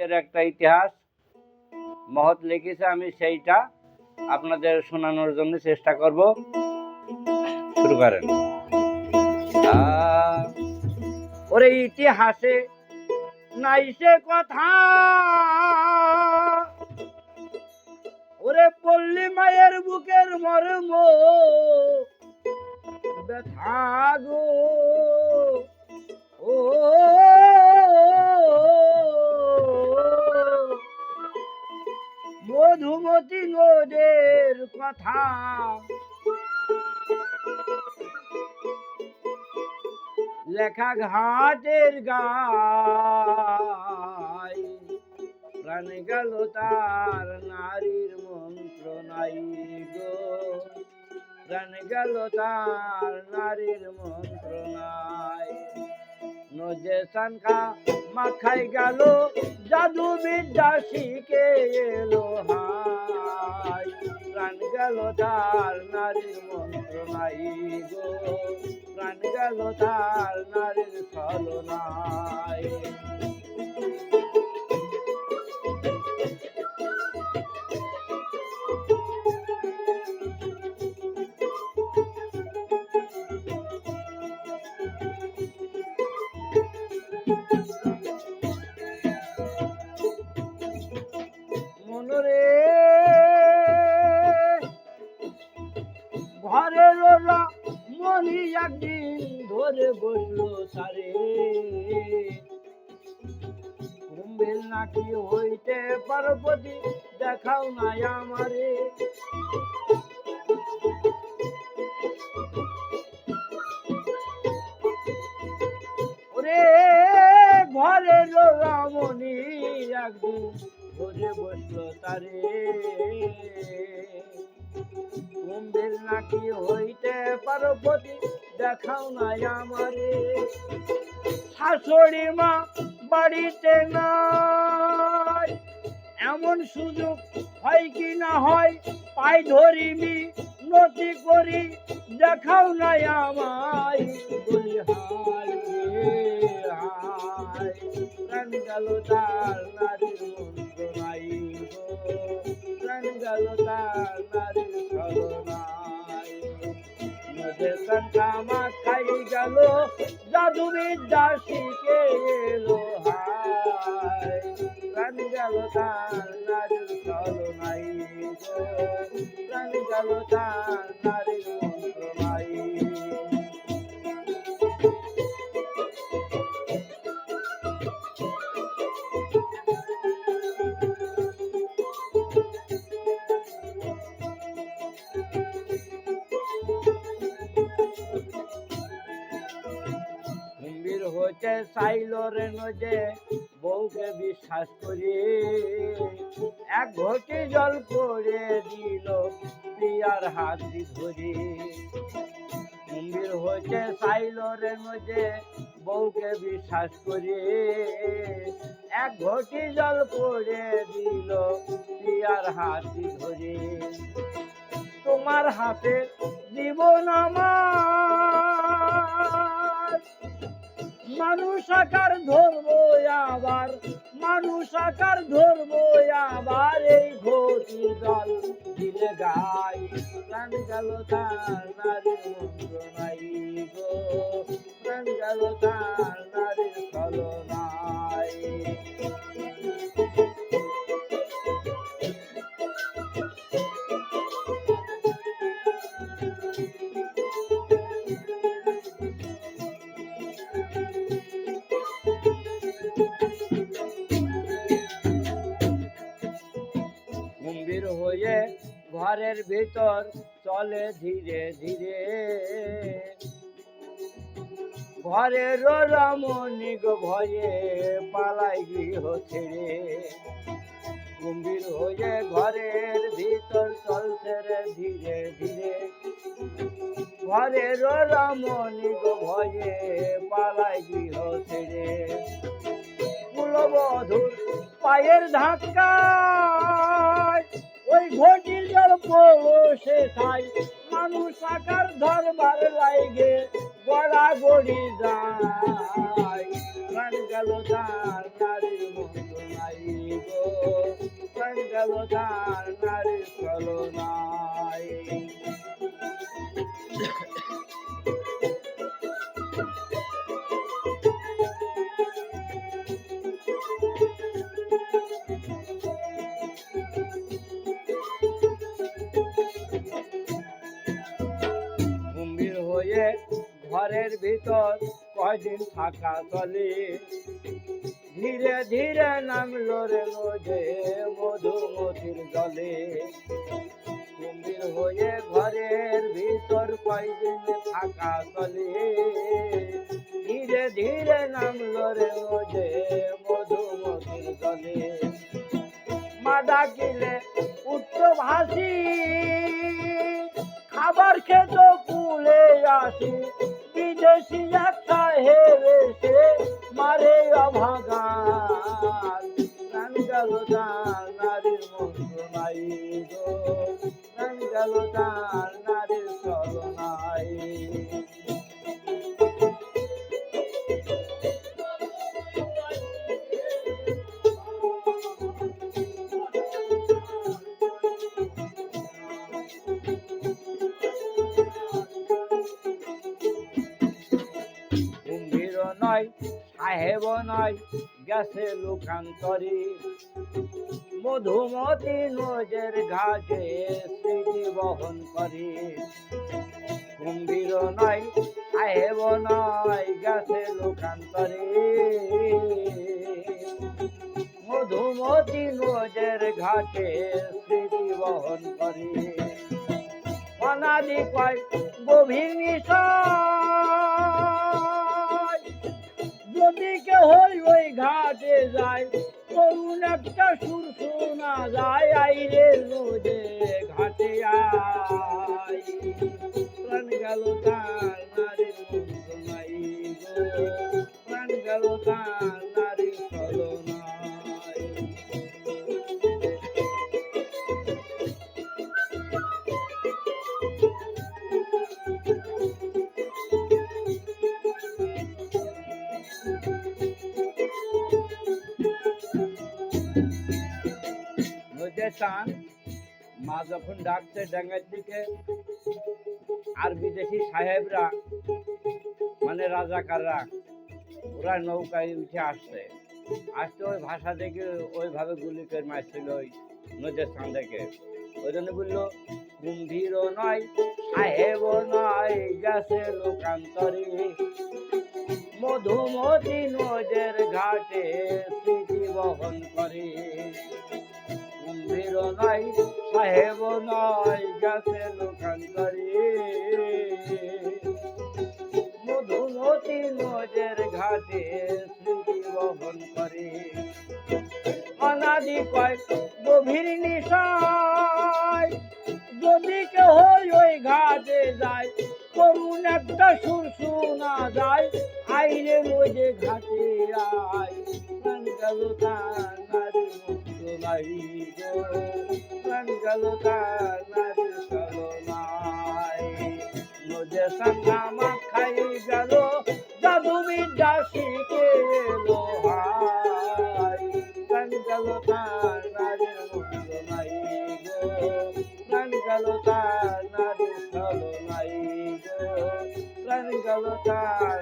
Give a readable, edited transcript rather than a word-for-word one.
অতীতের একটা ইতিহাস মহৎ লিখেছে, আমি সেইটা আপনাদের শোনানোর জন্য চেষ্টা করব। শুরু করেন। ওরে ইতিহাসে নাই সে কথা, ওরে পল্লী মায়ের বুকের মর্ম ব্যথা গো, ও মধুমতি নদের কথা, লেখা ঘাটের গায়, প্রাণ গেল তার নারীর মন্ত্র নাই গো, প্রাণ গেল তার নারীর মন্ত্র নাই। নজে সানকা মাখাই গেল, জাদু বিদ্যা শিখে এলো হাই, প্রাণ গেল তার নারীর মন্ত্র নাই গো, প্রাণ গেল তার নারীর ছলনায়। মনরে ঘরের মনি একদিন ধরে বসলো সারে, কুম্ভের নাকি হইতে পার্বতী দেখাও নাই আমারে, ওরে ঘরের রমণী একদিন ধরে বসলো তারে, কুম্ভের নাকি হইতে পার্বতী দেখাও নাই আমারে। শাশুড়ি মা বাড়িতে নাই, এমন সুযোগ হয় কি না হয়, পাই ধরিমি নতি করি দেখাও নাই আমায়, বলি হায় রে হায়, প্রাণ গেল তার নারীর মন্ত্র নাই গো, প্রাণ গেল তার নারীর ছলনায়। নদের কান্টা মাখাই গেল, জাদু বিদ্যা শিখে এলো হায়, প্রাণ গেল তার নারীর ছলনায় গো, প্রাণ গেল তার নারীর মন্ত্র নাই। হইতে চাইল রে নজে বউকে বিশ্বাস করি, এক ঘটি জল করে দিল প্রিয়ার হাতি ধরি। মন্দির হইতে চাইল রে নজে বউকে বিশ্বাস করি, এক ঘটি জল করে দিল প্রিয়ার হাতি ধরি। তোমার হাতে জীবন আমার, মানুষ আকার ধরবো আবার, মানুষ আকার ধরবো আবার, এই ঘটি জল দিলে গাই, প্রাণ গেল তার নারীর মন্ত্র নাই গো, প্রাণ গেল তার নারীর ছলনায়। গম্ভীর হয়ে ঘরের ভিতর চলে ধীরে ধীরে, ঘরের রমণী গো ভয়ে পালাই গৃহ ছেড়ে। গম্ভীর হয়ে ঘরের ভিতর চলছে রে ধীরে ধীরে, ঘরের রমণী গো ভয়ে পালাই গৃহ ছেড়ে। কুলবধূর পায়ের ধাক্কায় ওই ঘটির জল পড়ছে ঠাই, মানুষ আকার ধরবার লাইগে গড়াগড়ি যায়, প্রাণ গেল তার নারীর মন্ত্রণাই গো, প্রাণ গেল তার নারীর ছলনায়। গম্ভীর হয়ে ঘরের ভিতর কয়দিন থাকা চলে, ধীরে ধীরে নামলো রে নদে মধুমতির জলে। গম্ভীর হয়ে ঘরের ভিতর কয়দিন থাকা চলে, ধীরে ধীরে নামলো রে নদে মধুমতির জলে। মা ডাকিলে উচ্চ ভাসি, খাবার খেত কুলে আসি, বিদেশি এক সাহেব এসে মারে অভাগান। প্রাণ গেল তার নারীর মন্ত্রণাই গো, প্রাণ গেল তার নারীর ছলনায়। কুম্ভীর নয় সাহেব নয় গেছে লোকান্তরে, মধুমতি নজের ঘাটে স্মৃতি বহন করে। কুম্ভীর নয় সাহেব নয় গেছে লোকান্তরে, মধুমতি নজের ঘাটে স্মৃতি বহন করে। অনাদি কয় গভীর নিশায়, যদি কেহ ওই ঘাটে যায় করুণ একটা সুর শোনা যায়, আইরে রোজে ঘাটে আয়। প্রাণ গেল তার নারীর মন্ত্রণাই গো, প্রাণ গেল তার নারীর ছলনায়। নদীর টান মা যখন ডাকছে ডাঙ্গার দিকে, আর বিদেশি সাহেবরা মানে রাজাকাররা ওরা নৌকায় উঠে আসছে, আসতে ওই ভাষা দেখে ওইভাবে গুলি করে মারছিল ওই নদীর টান দেখে। ওই জন্য বললো কুম্ভীরও নয় সাহেবও নয় গেছে লোকান্তরে, মধুমতি নদের ঘাটে স্মৃতি বহন করে। কুম্ভীর নয় সাহেব নয় গেছে লোকান্তরে, মধুমতি নদের ঘাটে স্মৃতি বহন করে। অনাদি কয় গভীর নিশায়, যদি কেহ ওই ঘাটে যায় করুণ একটা সুর শোনা যায়, আইরে রোজে ঘাটে আয়। প্রাণ গেল তার নারীর মন্ত্রণাই গো, প্রাণ গেল তার নারীর ছলনায়। নদে সাঙ্গামা খাই গেল জাদু বিদ্যা শিখে এলো হাই। প্রাণ গেল তার নারীর মন্ত্রণাই গো, প্রাণ গেল তার নারীর ছলনাই গো, প্রাণ গেল তার